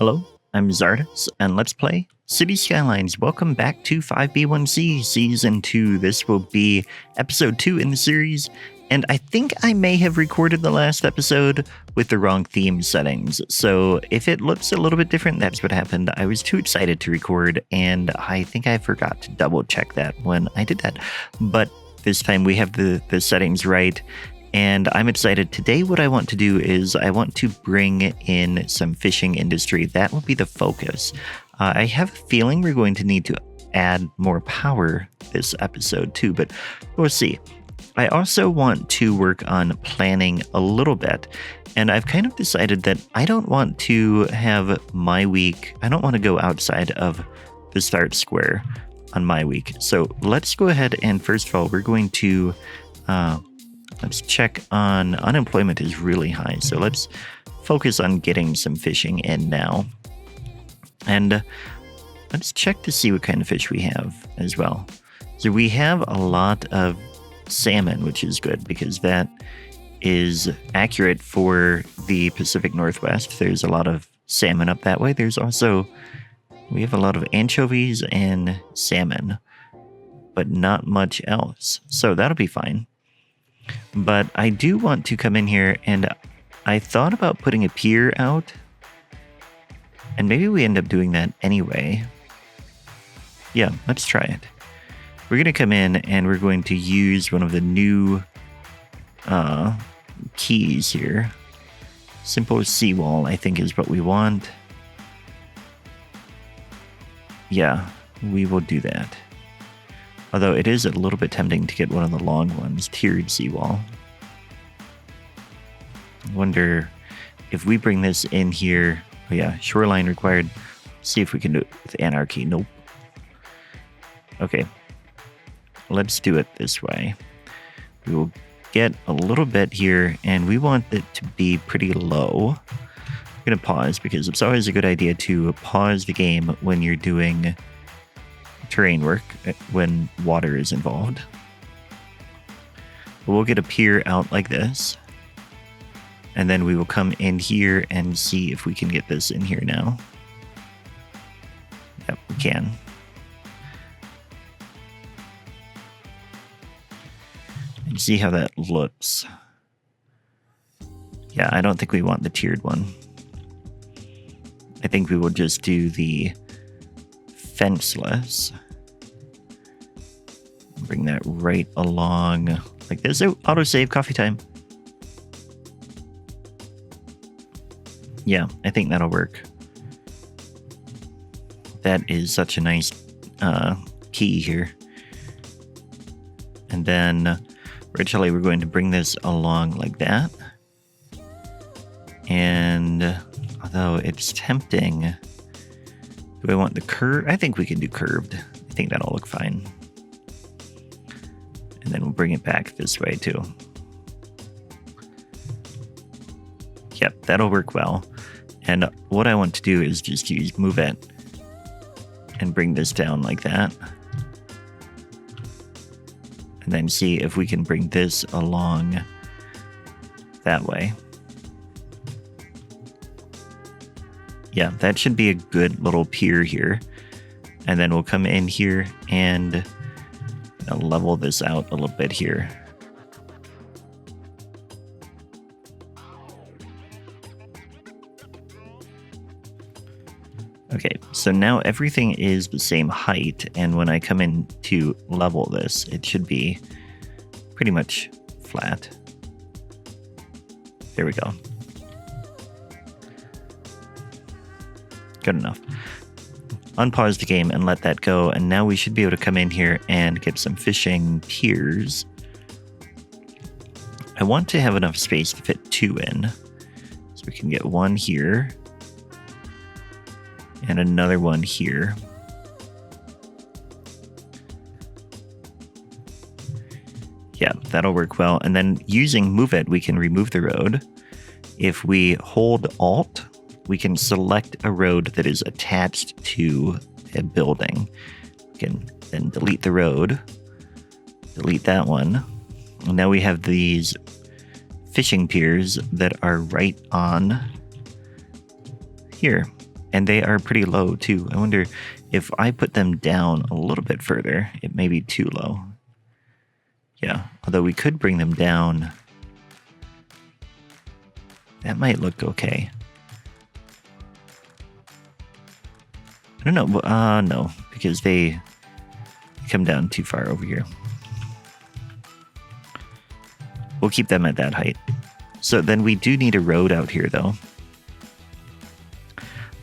Hello, I'm Czardus, and let's play Cities Skylines. Welcome back to 5B1C Season 2. This will be Episode 2 in the series, and I think I may have recorded the last episode with the wrong theme settings. So if it looks a little bit different, that's what happened. I was too excited to record, and I think I forgot to double check that when I did that. But this time we have the settings right. And I'm excited. Today, what I want to do is I want to bring in some fishing industry. That will be the focus. I have a feeling we're going to need to add more power this episode too, but we'll see. I also want to work on planning a little bit. And I've kind of decided that I don't want to have my week. I don't want to go outside of the start square on my week. So let's go ahead and first of all, we're going to... let's check on unemployment is really high. So let's focus on getting some fishing in now. And let's check to see what kind of fish we have as well. So we have a lot of salmon, which is good because that is accurate for the Pacific Northwest. There's a lot of salmon up that way. We have a lot of anchovies and salmon, but not much else. So that'll be fine. But I do want to come in here, and I thought about putting a pier out, and maybe we end up doing that anyway. Yeah, let's try it. We're going to come in, and we're going to use one of the new keys here. Simple Seawall, I think, is what we want. Yeah, we will do that. Although it is a little bit tempting to get one of the long ones, tiered Seawall. I wonder if we bring this in here. Oh yeah, shoreline required. See if we can do it with anarchy. Nope. Okay. Let's do it this way. We will get a little bit here, and we want it to be pretty low. I'm going to pause because it's always a good idea to pause the game when you're doing terrain work when water is involved. We'll get a pier out like this, and then we will come in here and see if we can get this in here now. Yep, we can. And see how that looks. Yeah, I don't think we want the tiered one. I think we will just do the fenceless. Bring that right along like this. Oh, autosave, coffee time. Yeah, I think that'll work. That is such a nice key here. And then originally we're going to bring this along like that. And although it's tempting, do I want the curve? I think we can do curved. I think that'll look fine. And then we'll bring it back this way too. Yep, that'll work well. And what I want to do is just use move it and bring this down like that. And then see if we can bring this along that way. Yeah, that should be a good little pier here. And then we'll come in here and level this out a little bit here. Okay, so now everything is the same height, and when I come in to level this, it should be pretty much flat. There we go. Good enough. Unpause the game and let that go, and now we should be able to come in here and get some fishing piers. I want to have enough space to fit two in, so we can get one here and another one here. Yeah, that'll work well. And then using move it, we can remove the road. If we hold Alt, we can select a road that is attached to a building. We can then delete the road, delete that one. And now we have these fishing piers that are right on here. And they are pretty low too. I wonder if I put them down a little bit further, it may be too low. Yeah, although we could bring them down. That might look okay. I don't know. No, because they come down too far over here. We'll keep them at that height. So then we do need a road out here, though.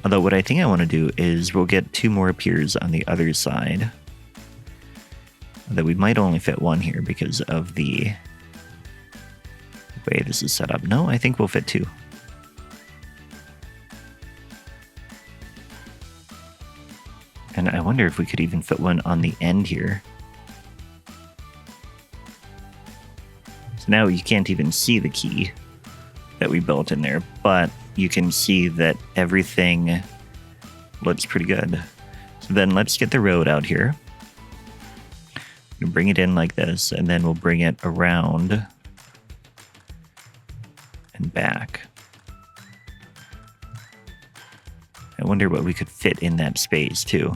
Although what I think I want to do is we'll get 2 more piers on the other side. Although we might only fit 1 here because of the way this is set up. No, I think we'll fit 2. And I wonder if we could even fit 1 on the end here. So now you can't even see the key that we built in there, but you can see that everything looks pretty good. So then let's get the road out here. We'll bring it in like this, and then we'll bring it around and back. I wonder what we could fit in that space too.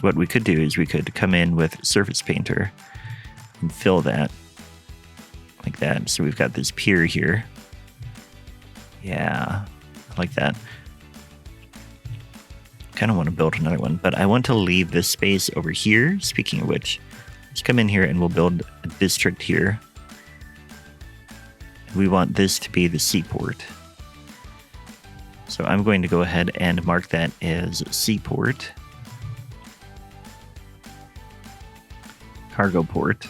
What we could do is we could come in with surface painter and fill that like that. So we've got this pier here. Yeah, I like that. Kind of want to build another one, but I want to leave this space over here. Speaking of which, let's come in here and we'll build a district here. We want this to be the seaport. So I'm going to go ahead and mark that as seaport. Cargo port.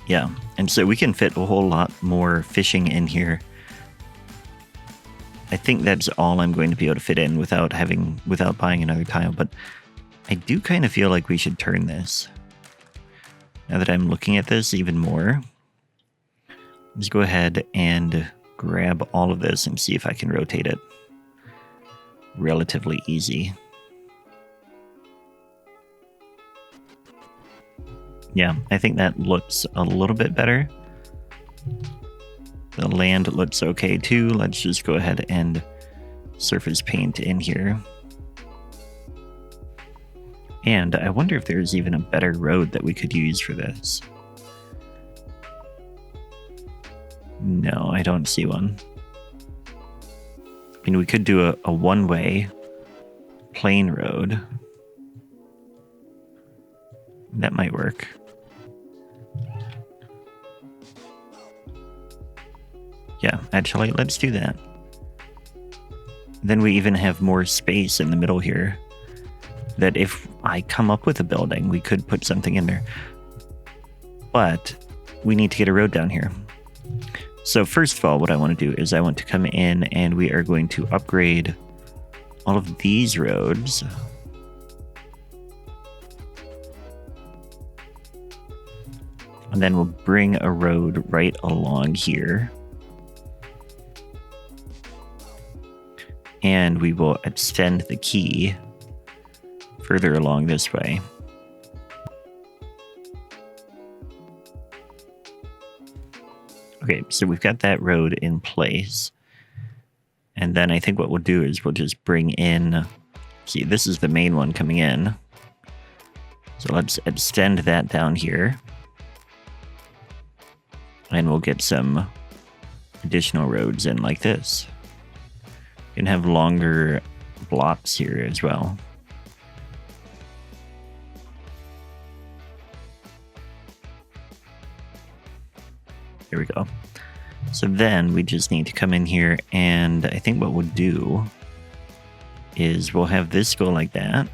Yeah, and so we can fit a whole lot more fishing in here. I think that's all I'm going to be able to fit in without buying another tile, but I do kind of feel like we should turn this. Now that I'm looking at this even more, let's go ahead and grab all of this and see if I can rotate it. Relatively easy. Yeah, I think that looks a little bit better. The land looks okay too. Let's just go ahead and surface paint in here. And I wonder if there's even a better road that we could use for this. No, I don't see one. I mean, we could do a one-way plain road. That might work. Yeah, actually, let's do that. Then we even have more space in the middle here. That if I come up with a building, we could put something in there. But we need to get a road down here. So first of all, what I want to do is I want to come in and we are going to upgrade all of these roads. And then we'll bring a road right along here. And we will extend the quay further along this way. Okay, so we've got that road in place. And then I think what we'll do is we'll just bring in... See, this is the main one coming in. So let's extend that down here. And we'll get some additional roads in like this. You can have longer blocks here as well. Here we go. So then we just need to come in here, and I think what we'll do is we'll have this go like that.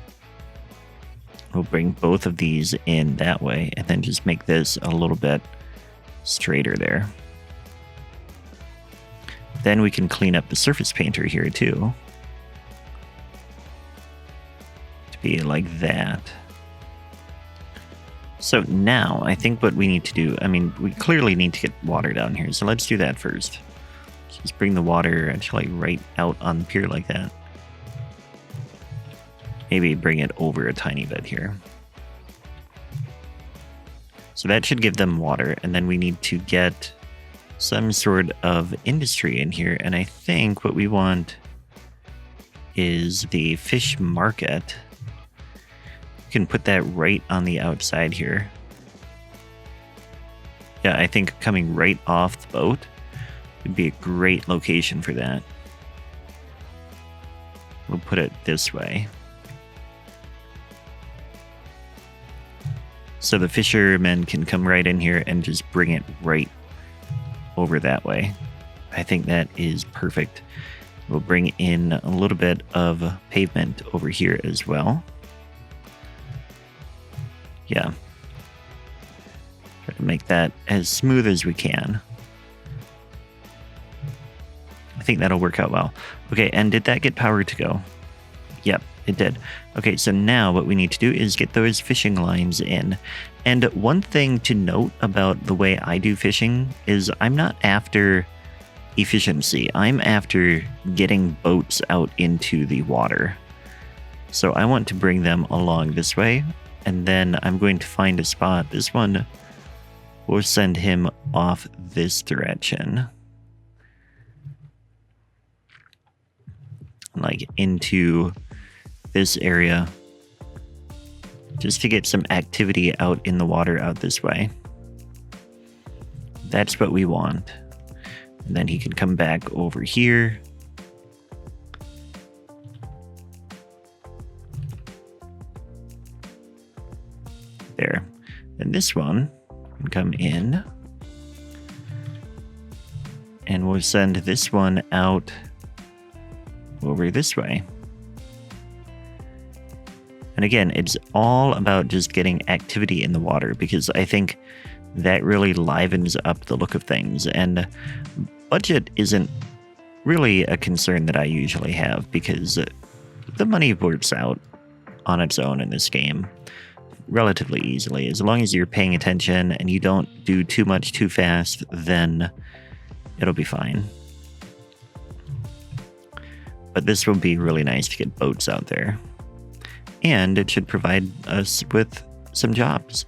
We'll bring both of these in that way, and then just make this a little bit straighter there. Then we can clean up the surface painter here too. To be like that. So now, I think what we need to do, I mean, we clearly need to get water down here, so let's do that first. Just bring the water actually right out on the pier like that. Maybe bring it over a tiny bit here. So that should give them water, and then we need to get some sort of industry in here. And I think what we want is the fish market. We can put that right on the outside here. Yeah, I think coming right off the boat would be a great location for that. We'll put it this way. So the fishermen can come right in here and just bring it right over that way. I think that is perfect. We'll bring in a little bit of pavement over here as well. Yeah. Try to make that as smooth as we can. I think that'll work out well. Okay, and did that get power to go? Yep, it did. Okay, so now what we need to do is get those fishing lines in. And one thing to note about the way I do fishing is I'm not after efficiency. I'm after getting boats out into the water. So I want to bring them along this way, and then I'm going to find a spot. This one will send him off this direction. Like into this area, just to get some activity out in the water out this way. That's what we want. And then he can come back over here. There. And this one can come in. And we'll send this one out over this way. And again, it's all about just getting activity in the water, because I think that really livens up the look of things. And budget isn't really a concern that I usually have, because the money works out on its own in this game relatively easily. As long as you're paying attention and you don't do too much too fast, then it'll be fine. But this will be really nice to get boats out there. And it should provide us with some jobs.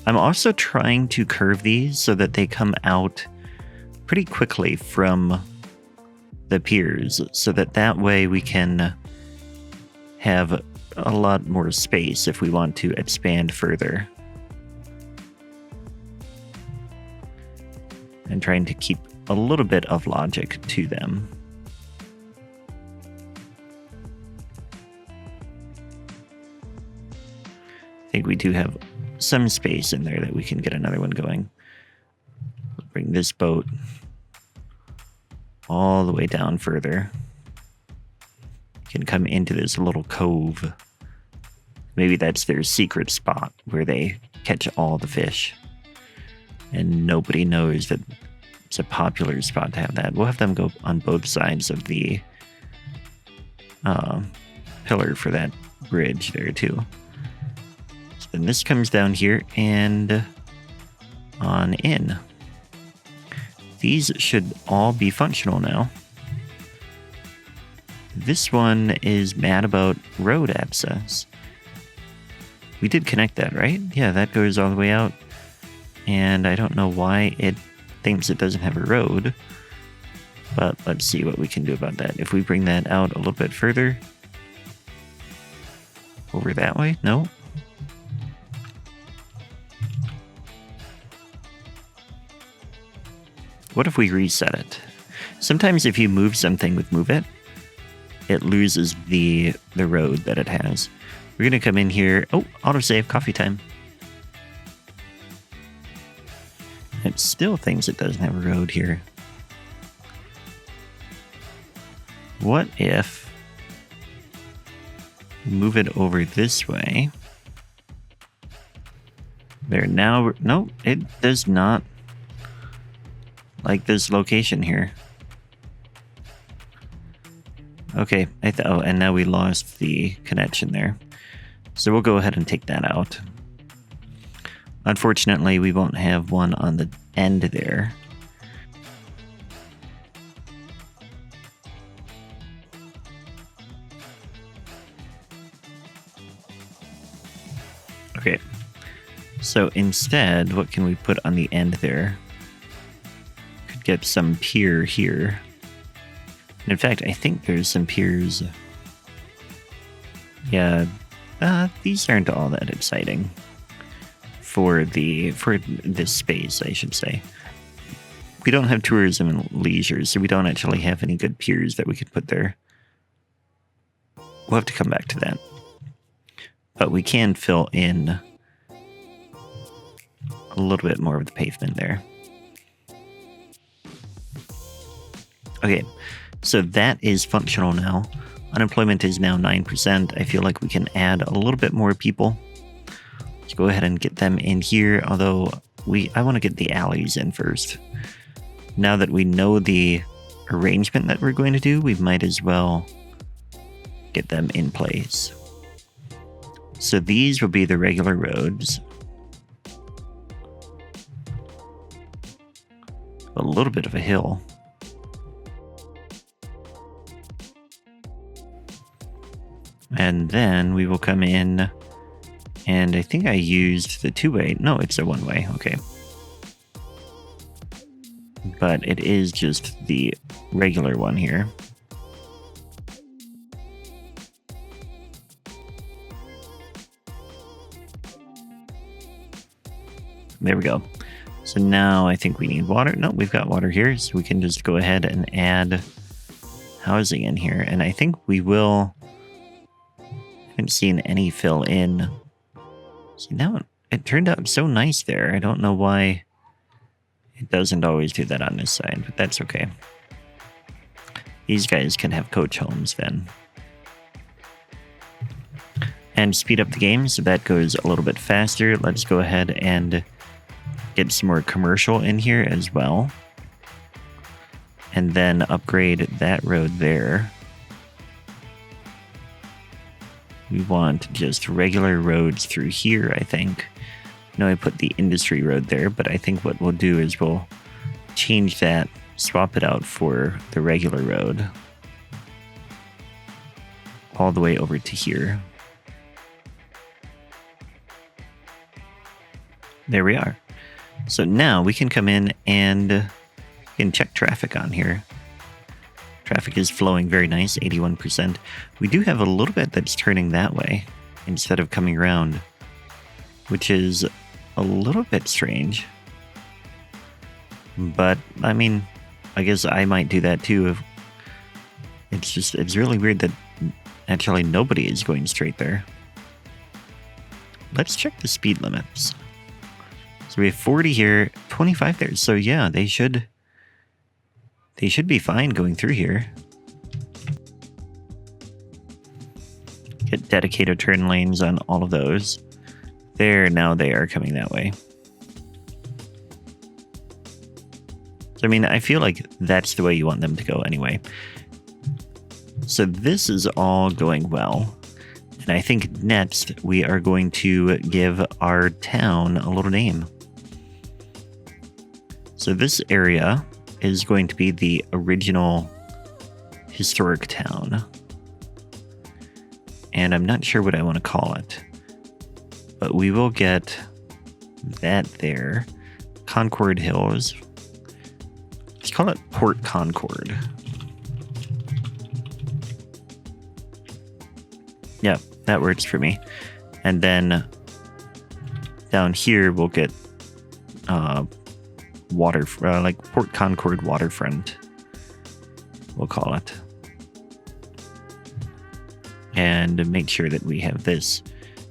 I'm also trying to curve these so that they come out pretty quickly from the piers, so that way we can have a lot more space if we want to expand further. And trying to keep a little bit of logic to them. I think we do have some space in there that we can get another one going. Bring this boat all the way down further. Can come into this little cove. Maybe that's their secret spot where they catch all the fish. And nobody knows that it's a popular spot to have that. We'll have them go on both sides of the pillar for that bridge there too. So then this comes down here and on in. These should all be functional now. This one is mad about road access. We did connect that, right? Yeah, that goes all the way out. And I don't know why it thinks it doesn't have a road. But let's see what we can do about that. If we bring that out a little bit further. Over that way? No. What if we reset it? Sometimes if you move something with Move It, it loses the road that it has. We're going to come in here. Oh, autosave, coffee time. It still thinks it doesn't have a road here. What if we move it over this way? There, now, no, it does not like this location here. Okay, oh, and now we lost the connection there. So we'll go ahead and take that out. Unfortunately, we won't have one on the end there. Okay, So instead, what can we put on the end there? Could get some pier here. And in fact, I think there's some piers. Yeah, these aren't all that exciting for this space, I should say. We don't have tourism and leisure, so we don't actually have any good piers that we could put there. We'll have to come back to that. But we can fill in a little bit more of the pavement there. Okay, so that is functional now. Unemployment is now 9%. I feel like we can add a little bit more people. Let's go ahead and get them in here, although I want to get the alleys in first. Now that we know the arrangement that we're going to do, we might as well get them in place. So these will be the regular roads. A little bit of a hill. And then we will come in, and I think I used the two-way. No, it's a one-way. Okay. But it is just the regular one here. There we go. So now I think we need water. No, we've got water here, so we can just go ahead and add housing in here. And I think we will... I haven't seen any fill in. See, now it turned out so nice there. I don't know why it doesn't always do that on this side, but that's okay. These guys can have coach homes then. And speed up the game so that goes a little bit faster. Let's go ahead and get some more commercial in here as well. And then upgrade that road there. We want just regular roads through here, I think. I put the industry road there, but I think what we'll do is we'll change that, swap it out for the regular road. All the way over to here. There we are. So now we can come in and we can check traffic on here. Traffic is flowing very nice, 81%. We do have a little bit that's turning that way instead of coming around, which is a little bit strange. But, I mean, I guess I might do that too. It's really weird that actually nobody is going straight there. Let's check the speed limits. So we have 40 here, 25 there. So yeah, they should be fine going through here. Get dedicated turn lanes on all of those. There, now they are coming that way. So, I mean, I feel like that's the way you want them to go anyway. So this is all going well. And I think next we are going to give our town a little name. So this area is going to be the original historic town. And I'm not sure what I want to call it. But we will get that there. Concord Hills. Let's call it Port Concord. Yeah, that works for me. And then down here we'll get water, like Port Concord Waterfront, we'll call it. And make sure that we have this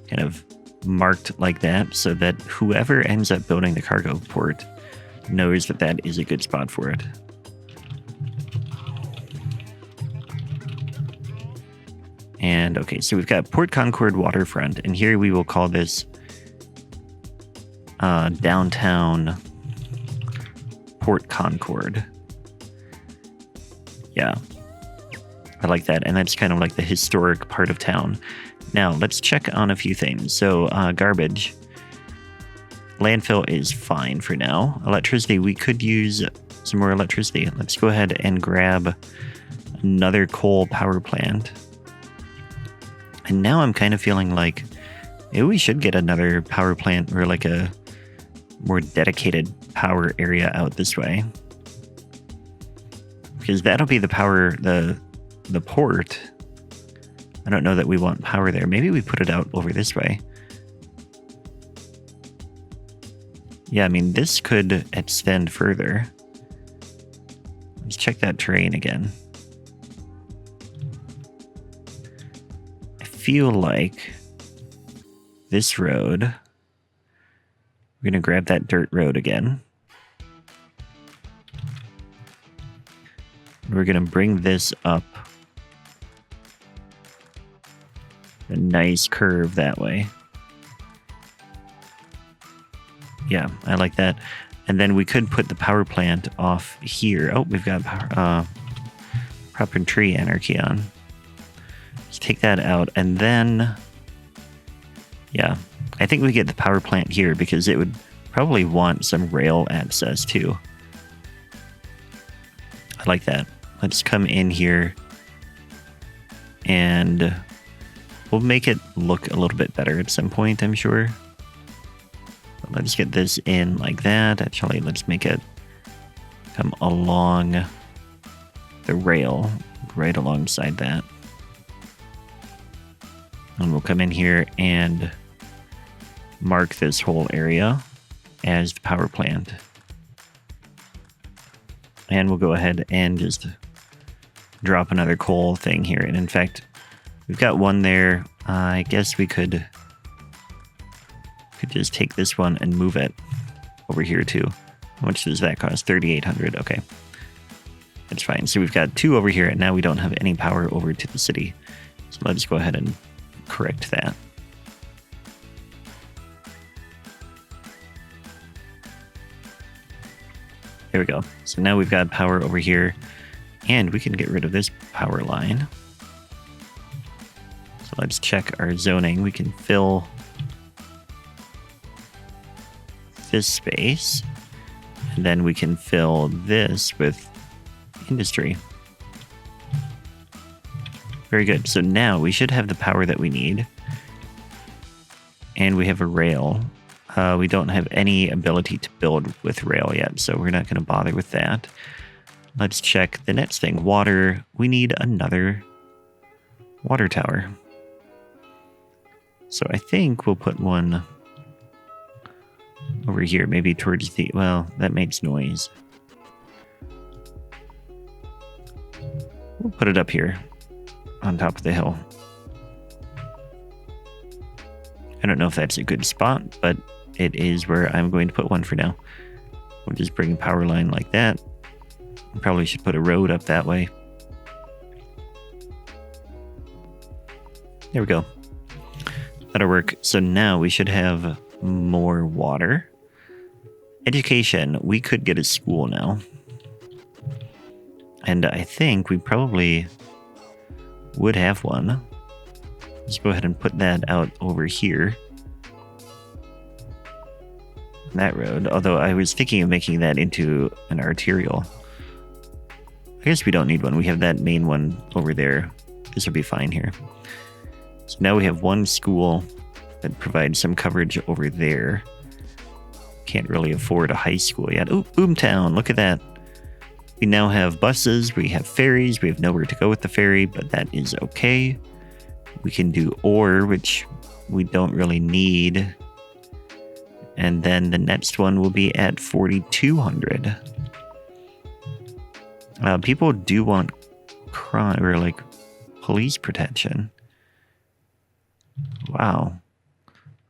kind of marked like that so that whoever ends up building the cargo port knows that that is a good spot for it. And okay, so we've got Port Concord Waterfront, and here we will call this downtown Port Concord. Yeah, I like that, and that's kind of like the historic part of town. Now, let's check on a few things. So, garbage. Landfill is fine for now. Electricity, we could use some more electricity. Let's go ahead and grab another coal power plant. And now I'm kind of feeling like Maybe we should get another power plant or like a more dedicated power area out this way. Because that'll be the power, the port. I don't know that we want power there. Maybe we put it out over this way. Yeah, I mean, this could extend further. Let's check that terrain again. I feel like this road, we're going to grab that dirt road again. We're going to bring this up a nice curve that way. Yeah, I like that. And then we could put the power plant off here. Oh, we've got proper tree anarchy on. Let's take that out. And then, yeah, I think we get the power plant here because it would probably want some rail access too. I like that. Let's come in here and we'll make it look a little bit better at some point, I'm sure. But let's get this in like that. Actually, let's make it come along the rail right alongside that. And we'll come in here and mark this whole area as the power plant. And we'll go ahead and just drop another coal thing here. And in fact, we've got one there. I guess we could just take this one and move it over here too. How much does that cost? 3,800. Okay. That's fine. So we've got two over here, and now we don't have any power over to the city. So let's go ahead and correct that. There we go. So now we've got power over here, and we can get rid of this power line. So let's check our zoning. We can fill this space, and then we can fill this with industry. Very good. So now we should have the power that we need, and we have a rail. We don't have any ability to build with rail yet, so we're not going to bother with that. Let's check the next thing. Water. We need another water tower. So I think we'll put one over here, maybe towards the... Well, that makes noise. We'll put it up here on top of the hill. I don't know if that's a good spot, but it is where I'm going to put one for now. We'll just bring a power line like that. We probably should put a road up that way. There we go. That'll work. So now we should have more water. Education. We could get a school now. And I think we probably would have one. Let's go ahead and put that out over here. That road, although I was thinking of making that into an arterial. I guess we don't need one. We have that main one over there. This will be fine here. So now we have one school that provides some coverage over there. Can't really afford a high school yet. Oh, Boomtown, look at that. We now have buses, we have ferries, we have nowhere to go with the ferry, but that is okay. We can do ore, which we don't really need. And then the next one will be at 4,200. People do want crime or like police protection. Wow.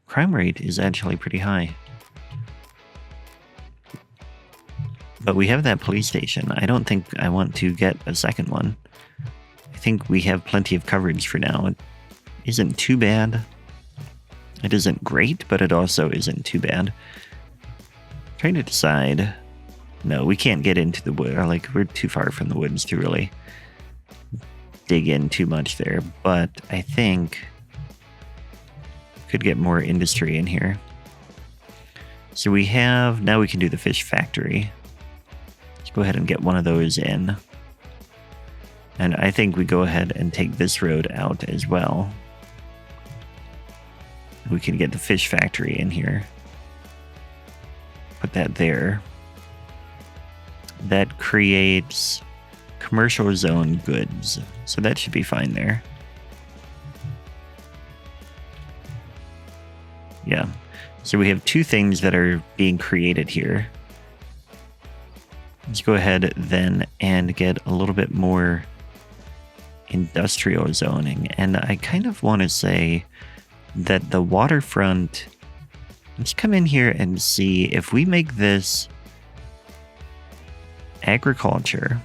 Crime rate is actually pretty high. But we have that police station. I don't think I want to get a second one. I think we have plenty of coverage for now. It isn't too bad. It isn't great, but it also isn't too bad. I'm trying to decide. No, we can't get into the wood. Like, we're too far from the woods to really dig in too much there. But I think could get more industry in here. So we have, now we can do the fish factory. Let's go ahead and get one of those in. And I think we go ahead and take this road out as well. we can get the fish factory in here. Put that there. That creates commercial zone goods. So that should be fine there. Yeah. So we have two things that are being created here. Let's go ahead then and get a little bit more industrial zoning. And I kind of want to say that the waterfront, let's come in here and see if we make this agriculture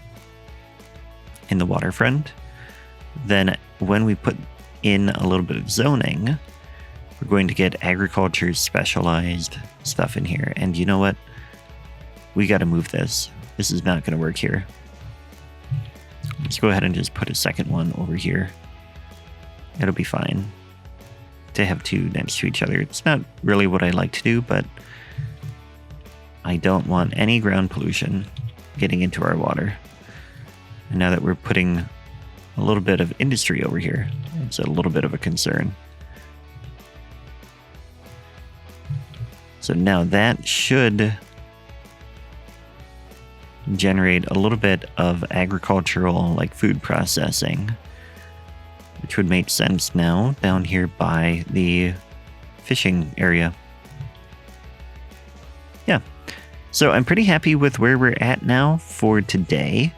in the waterfront, then when we put in a little bit of zoning, we're going to get agriculture specialized stuff in here. And you know what? We got to move this. This is not going to work here. Let's go ahead and just put a second one over here. It'll be fine to have two next to each other. It's not really what I like to do, but I don't want any ground pollution getting into our water. And now that we're putting a little bit of industry over here, it's a little bit of a concern. So now that should generate a little bit of agricultural, like food processing, which would make sense now down here by the fishing area. Yeah. So I'm pretty happy with where we're at now for today.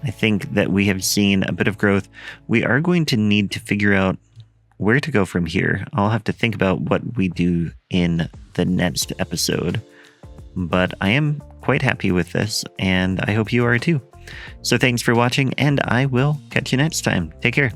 I think that we have seen a bit of growth. We are going to need to figure out where to go from here. I'll have to think about what we do in the next episode. But I am quite happy with this, and I hope you are too. So thanks for watching, and I will catch you next time. Take care.